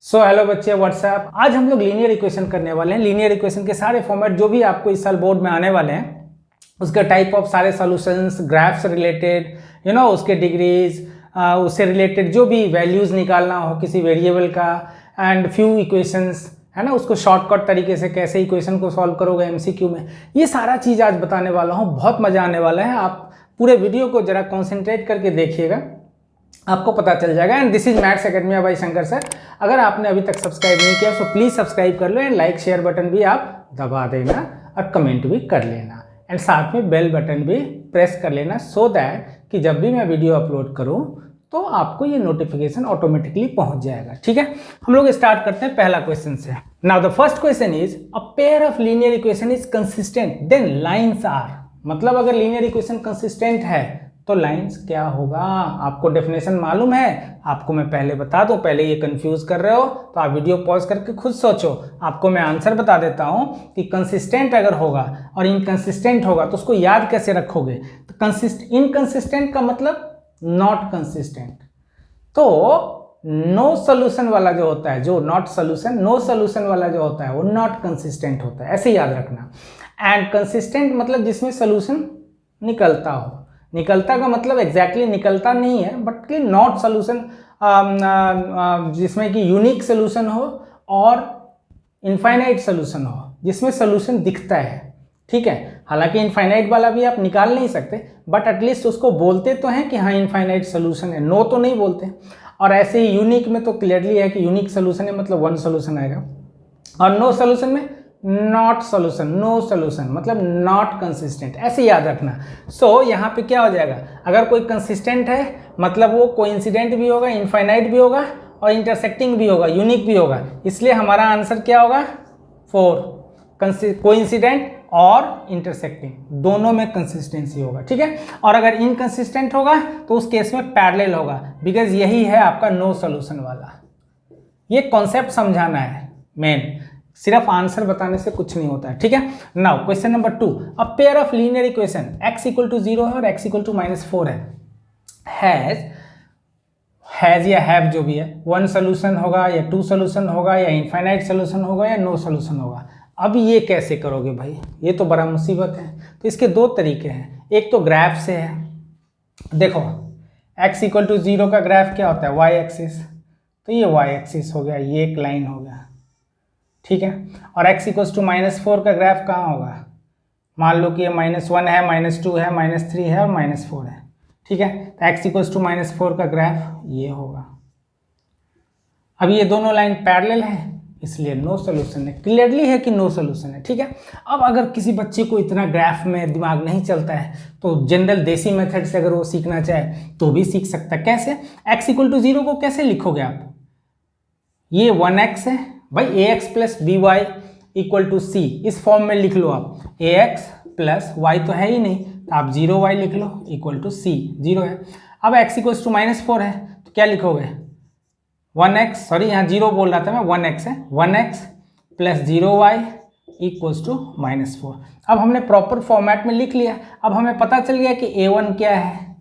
Hello बच्चे, WhatsApp. आज हम लोग लीनियर इक्वेशन करने वाले हैं। लीनियर इक्वेशन के सारे फॉर्मेट जो भी आपको इस साल बोर्ड में आने वाले हैं, उसके टाइप ऑफ सारे सॉल्यूशंस, ग्राफ से रिलेटेड, उसके डिग्रीज, उससे रिलेटेड जो भी वैल्यूज निकालना हो किसी वेरिएबल का, एंड फ्यू इक्वेशंस, है ना, उसको शॉर्टकट तरीके से कैसे इक्वेशन को सॉल्व करोगे एमसीक्यू में, ये सारा चीज़ आज बताने वाला हूँ। बहुत मज़ा आने वाला है। आप पूरे वीडियो को जरा कॉन्सेंट्रेट करके देखिएगा, आपको पता चल जाएगा। And this is maths academy by Shankar sir. अगर आपने अभी तक सब्सक्राइब नहीं किया तो प्लीज़ सब्सक्राइब कर लो, एंड लाइक शेयर बटन भी आप दबा देना और कमेंट भी कर लेना, एंड साथ में बेल बटन भी प्रेस कर लेना, सो दैट कि जब भी मैं वीडियो अपलोड करूं तो आपको ये नोटिफिकेशन ऑटोमेटिकली पहुंच जाएगा। ठीक है, हम लोग स्टार्ट करते हैं पहला क्वेश्चन से। Now the first question is a pair of linear equation is consistent then lines are. मतलब अगर लीनियर इक्वेशन कंसिस्टेंट है तो लाइंस क्या होगा। आपको डेफिनेशन मालूम है, आपको मैं पहले बता दूं, पहले ये कंफ्यूज कर रहे हो तो आप वीडियो पॉज करके खुद सोचो। आपको मैं आंसर बता देता हूं कि कंसिस्टेंट अगर होगा और इनकंसिस्टेंट होगा तो उसको याद कैसे रखोगे। तो इनकंसिस्टेंट का मतलब नॉट कंसिस्टेंट। तो नो सोल्यूशन वाला जो होता है, जो नॉट सोल्यूशन, नो सोल्यूशन वाला जो होता है वो नॉट कंसिस्टेंट होता है, ऐसे याद रखना। एंड कंसिस्टेंट मतलब जिसमें सोल्यूशन निकलता हो। निकलता का मतलब एग्जैक्टली निकलता नहीं है, बट कि नॉट सोल्यूशन, जिसमें कि यूनिक सोल्यूशन हो और इनफाइनाइट सोल्यूशन हो, जिसमें सोल्यूशन दिखता है। ठीक है, हालांकि इनफाइनाइट वाला भी आप निकाल नहीं सकते, बट एटलीस्ट उसको बोलते तो हैं कि हाँ इनफाइनाइट सोल्यूशन है, नो तो नहीं बोलते। और ऐसे ही यूनिक में तो क्लियरली है कि यूनिक सोल्यूशन है, मतलब वन सोल्यूशन आएगा, और नो सोल्यूशन में नॉट सोल्यूशन, नो सोल्यूशन मतलब नॉट कंसिस्टेंट, ऐसे याद रखना। सो यहाँ पे क्या हो जाएगा, अगर कोई कंसिस्टेंट है मतलब वो कोइंसिडेंट भी होगा, इनफाइनाइट भी होगा और इंटरसेक्टिंग भी होगा, यूनिक भी होगा। इसलिए हमारा आंसर क्या होगा 4। कोइंसिडेंट और इंटरसेक्टिंग दोनों में कंसिस्टेंसी होगा। ठीक है, और अगर इनकंसिस्टेंट होगा तो उस केस में पैरेलल होगा, बिकॉज यही है आपका नो सोल्यूशन वाला। ये कॉन्सेप्ट समझाना है मेन, सिर्फ आंसर बताने से कुछ नहीं होता है। ठीक है, now question number 2, a pair of linear equation x equal to 0 है और x इक्वल टू -4 है, हैज या हैव जो भी है, वन सोल्यूशन होगा या टू सोल्यूशन होगा या इनफाइनाइट सोल्यूशन होगा या नो सोल्यूशन होगा। अब ये कैसे करोगे भाई, ये तो बड़ा मुसीबत है। तो इसके दो तरीके हैं, एक तो ग्राफ से है। देखो x इक्वल टू 0 का ग्राफ क्या होता है, y एक्सिस, तो ये y एक्सिस हो गया, ये एक लाइन हो गया। ठीक है, और x इक्वल्स टू -4 का ग्राफ कहाँ होगा, मान लो कि ये -1 है, -2 है, -3 है और -4 है। ठीक है, तो x इक्वल्स टू -4 का ग्राफ ये होगा। अब ये दोनों लाइन पैरेलल है, इसलिए नो सोल्यूशन है, क्लियरली है कि नो सोल्यूशन है। ठीक है, अब अगर किसी बच्चे को इतना ग्राफ में दिमाग नहीं चलता है तो जनरल देसी मेथड से अगर वो सीखना चाहे तो भी सीख सकता है। कैसे, x इक्वल टू 0 को कैसे लिखोगे आप, ये 1x है भाई, ax plus B Y equal to C, इस फॉर्म में लिख लो आप। ax प्लस वाई तो है ही नहीं, तो आप 0y लिख लो इक्वल टू सी, 0 है। अब x इक्वल्स टू -4 है तो क्या लिखोगे, 1x, सॉरी यहाँ 0 बोल रहा था मैं, 1x है, 1x plus 0y equals to -4। अब हमने प्रॉपर फॉर्मेट में लिख लिया। अब हमें पता चल गया कि a1 क्या है,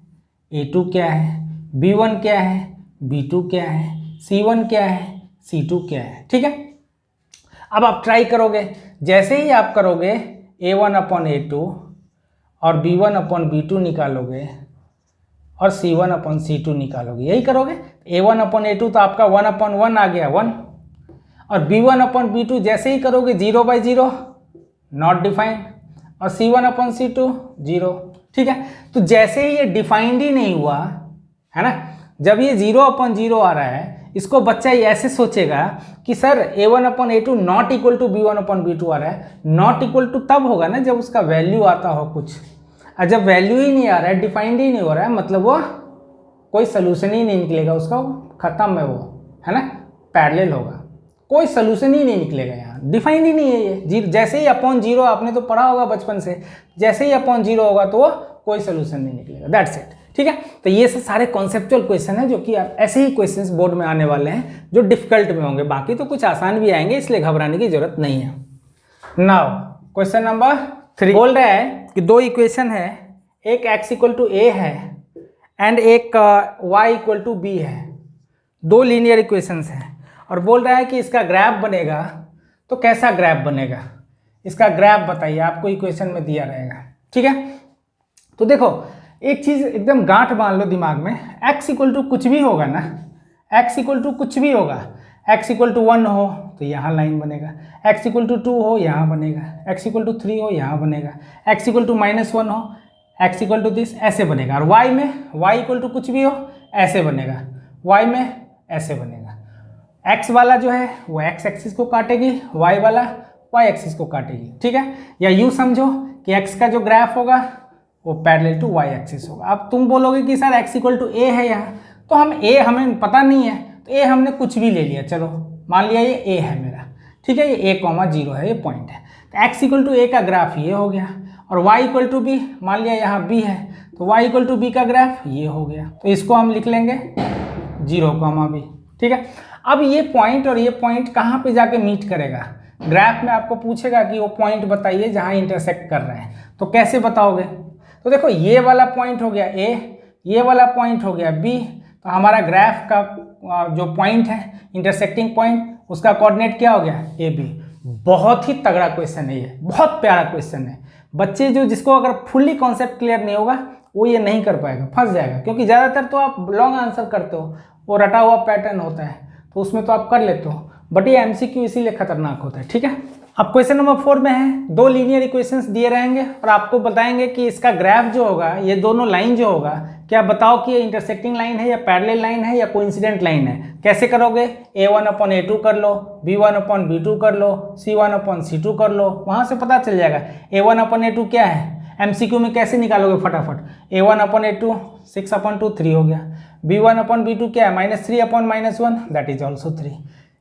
a2 क्या है, b1 क्या है, b2 क्या है, c1 क्या है, C2 क्या है। ठीक है, अब आप ट्राई करोगे, जैसे ही आप करोगे A1 अपॉन A2 और B1 अपॉन B2 निकालोगे और C1 अपॉन C2 निकालोगे, यही करोगे। A1 अपॉन A2 तो आपका 1 अपॉन 1 आ गया 1, और B1 अपॉन B2 जैसे ही करोगे 0/0 नॉट डिफाइंड, और C1 अपॉन C2 0। ठीक है, तो जैसे ही ये डिफाइंड ही नहीं हुआ है ना, जब ये 0/0 आ रहा है, इसको बच्चा ये ऐसे सोचेगा कि sir A1 upon A2 not equal to B1 upon B2 आ रहा है। नॉट इक्वल टू तब होगा ना जब उसका वैल्यू आता हो कुछ, और जब वैल्यू ही नहीं आ रहा है, डिफाइंड ही नहीं हो रहा है, मतलब वो कोई सोल्यूशन ही नहीं निकलेगा उसका, खत्म है वो, है ना, पैरेलल होगा, कोई सोल्यूशन ही नहीं निकलेगा, यहाँ डिफाइंड ही नहीं है ये। जैसे ही अपॉन 0, आपने तो पढ़ा होगा बचपन से, जैसे ही अपॉन 0 होगा तो वो कोई सोल्यूशन नहीं निकलेगा, दैट्स इट। ठीक है, तो ये सारे कॉन्सेप्चुअल क्वेश्चन है जो कि ऐसे ही क्वेश्चंस बोर्ड में आने वाले हैं जो डिफिकल्ट में होंगे, बाकी तो कुछ आसान भी आएंगे, इसलिए घबराने की जरूरत नहीं है। नाउ क्वेश्चन नंबर 3 बोल रहा है कि दो इक्वेशन है, एक x इक्वल टू a है एंड एक y इक्वल टू b है, दो लीनियर इक्वेशंस हैं और बोल रहा है कि इसका ग्राफ बनेगा, तो कैसा ग्राफ बनेगा, इसका ग्राफ बताइए, आपको इक्वेशन में दिया रहेगा। ठीक है, तो देखो एक चीज़ एकदम गांठ बांध लो दिमाग में, x इक्वल टू कुछ भी होगा ना, x इक्वल टू कुछ भी होगा, x इक्वल टू 1 हो तो यहाँ लाइन बनेगा, x इक्वल टू 2 हो यहाँ बनेगा, x इक्वल टू 3 हो यहाँ बनेगा, x इक्वल टू -1 हो, x इक्वल टू दिस ऐसे बनेगा, और y में y इक्वल टू कुछ भी हो ऐसे बनेगा, y में ऐसे बनेगा। x वाला जो है वो x एक्सिस को काटेगी, y वाला y एक्सिस को काटेगी। ठीक है, या यूँ समझो कि x का जो ग्राफ होगा वो पैरेलल टू y एक्सिस होगा। अब तुम बोलोगे कि sir x equal to a है यहाँ, तो हम a हमें पता नहीं है तो a हमने कुछ भी ले लिया, चलो मान लिया ये a है मेरा। ठीक है, ये a,0 है, ये पॉइंट है, तो x इक्वल टू a का ग्राफ ये हो गया, और y इक्वल टू b, मान लिया यहाँ b है तो y इक्वल टू b का ग्राफ ये हो गया, तो इसको हम लिख लेंगे 0,b। ठीक है, अब ये पॉइंट और ये पॉइंट कहाँ पे जाके मीट करेगा, ग्राफ में आपको पूछेगा कि वो पॉइंट बताइए जहाँ इंटरसेक्ट कर रहे हैं, तो कैसे बताओगे, तो देखो ये वाला पॉइंट हो गया A, ये वाला पॉइंट हो गया B, तो हमारा ग्राफ का जो पॉइंट है इंटरसेक्टिंग पॉइंट, उसका कोऑर्डिनेट क्या हो गया AB। बहुत ही तगड़ा क्वेश्चन है ये, बहुत प्यारा क्वेश्चन है। बच्चे जो जिसको अगर फुल्ली कॉन्सेप्ट क्लियर नहीं होगा वो ये नहीं कर पाएगा, फंस जाएगा, क्योंकि ज़्यादातर तो आप लॉन्ग आंसर करते हो, वो रटा हुआ पैटर्न होता है तो उसमें तो आप कर लेते हो, बट ये MCQ इसीलिए खतरनाक होता है। ठीक है, अब क्वेश्चन नंबर 4 में है, दो लीनियर इक्वेशंस दिए रहेंगे और आपको बताएंगे कि इसका ग्राफ जो होगा, ये दोनों लाइन जो होगा, क्या बताओ कि ये इंटरसेक्टिंग लाइन है या पैरेलल लाइन है या कोइंसिडेंट लाइन है। कैसे करोगे, A1/A2 कर लो, B1/B2 कर लो, C1/C2 कर लो, वहाँ से पता चल जाएगा। A1/A2 क्या है, MCQ में कैसे निकालोगे फटाफट, A1/A2 6/2 3 हो गया, B1/B2 क्या है -3/-1 दैट इज ऑल्सो 3,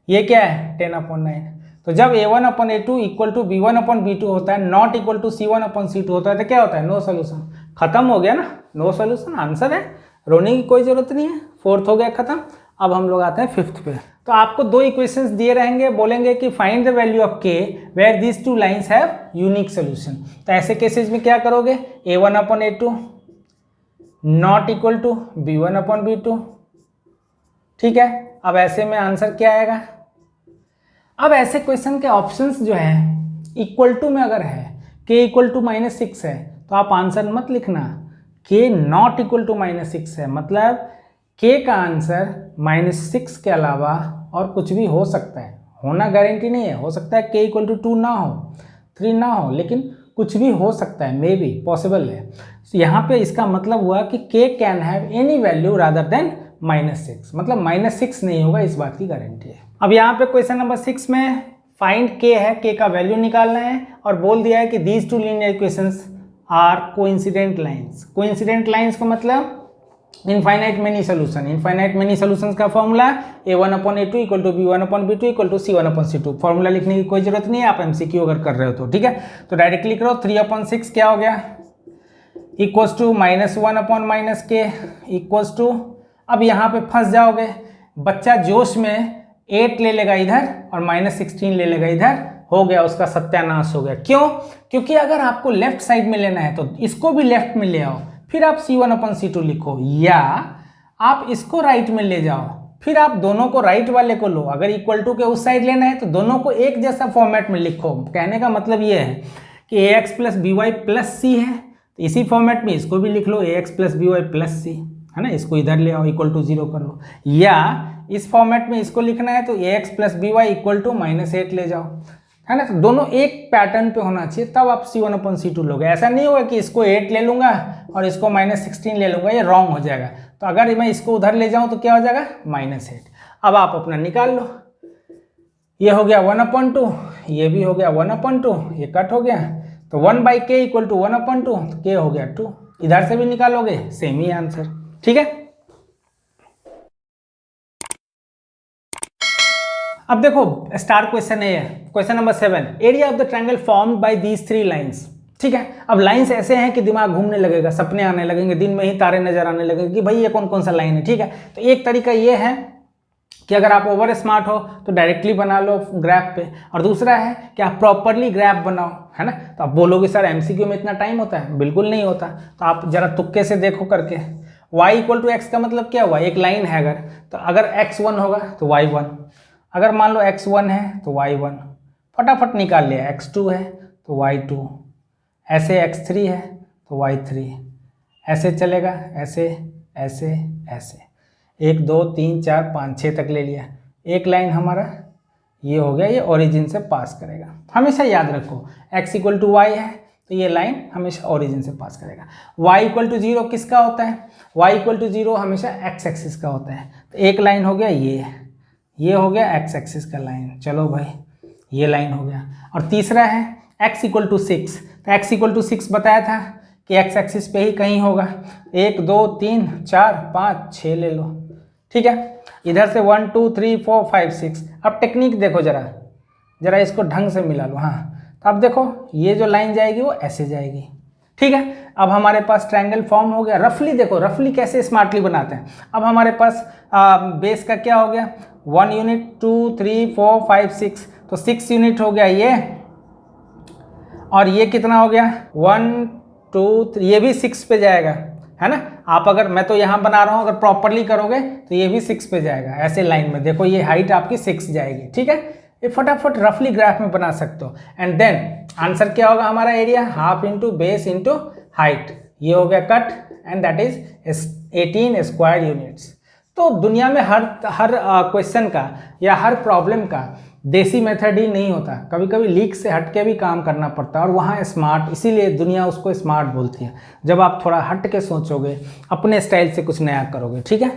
ये क्या है 10/9। तो जब A1/A2 इक्वल टू B1/B2 होता है, नॉट इक्वल टू C1/C2 होता है, तो क्या होता है, नो सोल्यूशन। खत्म हो गया ना, नो सोल्यूशन आंसर है, रोने की कोई जरूरत नहीं है। 4th हो गया खत्म। अब हम लोग आते हैं 5th पे। तो आपको दो इक्वेशंस दिए रहेंगे, बोलेंगे कि find the value of k where these two lines have unique solution. तो ऐसे केसेस में क्या करोगे, A1/A2 not equal to B1/B2। ठीक है, अब ऐसे में आंसर क्या आएगा। अब ऐसे क्वेश्चन के ऑप्शंस जो है इक्वल टू में अगर है, k इक्वल टू -6 है तो आप आंसर मत लिखना, k नॉट इक्वल टू -6 है, मतलब k का आंसर -6 के अलावा और कुछ भी हो सकता है, होना गारंटी नहीं है, हो सकता है k इक्वल टू 2 ना हो, 3 ना हो, लेकिन कुछ भी हो सकता है, मे बी पॉसिबल है। तो यहाँ पे इसका मतलब हुआ कि k can have any value rather than -6, मतलब -6 नहीं होगा, इस बात की गारंटी है। अब यहाँ पे क्वेश्चन नंबर 6 में फाइंड k है, k का वैल्यू निकालना है, और बोल दिया है कि these two linear equations are coincident lines. Coincident lines का मतलब infinite many solution. Infinite many solutions का formula A1/A2 equal to B1/B2 equal to C1/C2। Formula लिखने की कोई जरूरत नहीं है, आप MCQ अगर कर रहे हो तो। ठीक है, तो डायरेक्टली करो, 3/6 क्या हो गया, equals to -1/-k equals to, अब यहाँ पे फंस जाओगे, बच्चा जोश में 8 ले लेगा इधर और -16 ले लेगा इधर, हो गया उसका सत्यानाश हो गया। क्यों, क्योंकि अगर आपको लेफ्ट साइड में लेना है तो इसको भी लेफ्ट में ले आओ, फिर आप C1/C2 लिखो, या आप इसको राइट में ले जाओ, फिर आप दोनों को राइट वाले को लो। अगर इक्वल टू के उस साइड लेना है तो दोनों को एक जैसा फॉर्मेट में लिखो। कहने का मतलब ये है कि ax + by + c है, तो इसी फॉर्मेट में इसको भी लिख लो, ax + by + c, है ना, इसको इधर ले आओ, इक्वल टू 0 कर लो, या इस फॉर्मेट में इसको लिखना है तो ax + by इक्वल टू -8 ले जाओ, है ना। तो दोनों एक पैटर्न पे होना चाहिए, तब आप C1/C2 लोगे। ऐसा नहीं होगा कि इसको 8 ले लूँगा और इसको -16 ले लूँगा, ये रॉन्ग हो जाएगा। तो अगर मैं इसको उधर ले जाऊँ तो क्या हो जाएगा, -8। अब आप अपना निकाल लो, ये हो गया 1/2, ये भी हो गया 1/2, ये कट हो गया, तो 1/k इक्वल टू 1/2, तो k हो गया 2। इधर से भी निकालोगे, सेम ही आंसर। ठीक है, अब देखो स्टार क्वेश्चन है, question number 7, area of the triangle formed by these 3 lines. ठीक है, अब लाइंस ऐसे हैं कि दिमाग घूमने लगेगा, सपने आने लगेंगे, दिन में ही तारे नजर आने लगेंगे कि भाई ये कौन कौन सा लाइन है। ठीक है, तो एक तरीका ये है कि अगर आप ओवर स्मार्ट हो तो डायरेक्टली बना लो ग्राफ पे, और दूसरा है कि आप प्रॉपरली ग्राफ बनाओ, है ना। तो आप बोलोगे सर MCQ में इतना टाइम होता है, बिल्कुल नहीं होता। तो आप जरा तुक्के से देखो करके, y = x का मतलब क्या हुआ, एक लाइन है अगर, तो अगर x1 होगा तो y1, अगर मान लो x1 है तो y1 फटाफट निकाल लिया, x2 है तो y2, ऐसे x3 है तो y3, ऐसे चलेगा, ऐसे ऐसे ऐसे, 1 2 3 4 5 6 तक ले लिया। एक लाइन हमारा ये हो गया, ये ओरिजिन से पास करेगा। हमेशा याद रखो x इक्वल टू वाई है तो ये लाइन हमेशा ओरिजिन से पास करेगा। y इक्वल टू 0 किसका होता है? y इक्वल टू 0 हमेशा x एक्सिस का होता है। तो एक लाइन हो गया ये हो गया x एक्सिस का लाइन, चलो भाई ये लाइन हो गया। और तीसरा है x इक्वल टू 6, तो x इक्वल टू 6 बताया था कि x एक्सिस पे ही कहीं होगा। 1 2 3 4 5 6 ले लो, ठीक है। इधर से 1 2 3 4 5 6। अब टेक्निक देखो जरा इसको ढंग से मिला लो। हाँ, तो अब देखो ये जो लाइन जाएगी वो ऐसे जाएगी, ठीक है। अब हमारे पास ट्रायंगल फॉर्म हो गया। रफली देखो, रफली कैसे स्मार्टली बनाते हैं। अब हमारे पास बेस का क्या हो गया, 1 यूनिट 2 3 4 5 6, तो 6 यूनिट हो गया ये, और ये कितना हो गया 1 2 3, ये भी 6 पे जाएगा, है ना। आप अगर, मैं तो यहाँ बना रहा हूँ, अगर प्रॉपरली करोगे तो ये भी 6 पे जाएगा। ऐसे लाइन में देखो ये हाइट आपकी 6 जाएगी, ठीक है। ये फटाफट रफली ग्राफ में बना सकते हो। एंड देन आंसर क्या होगा हमारा, area half into base into height, ये हो गया cut, and that is 18 square units. तो दुनिया में हर क्वेश्चन का या हर प्रॉब्लम का देसी मेथड ही नहीं होता, कभी कभी लीक से हट के भी काम करना पड़ता है, और वहाँ स्मार्ट, इसीलिए दुनिया उसको स्मार्ट बोलती है, जब आप थोड़ा हट के सोचोगे, अपने स्टाइल से कुछ नया करोगे, ठीक है।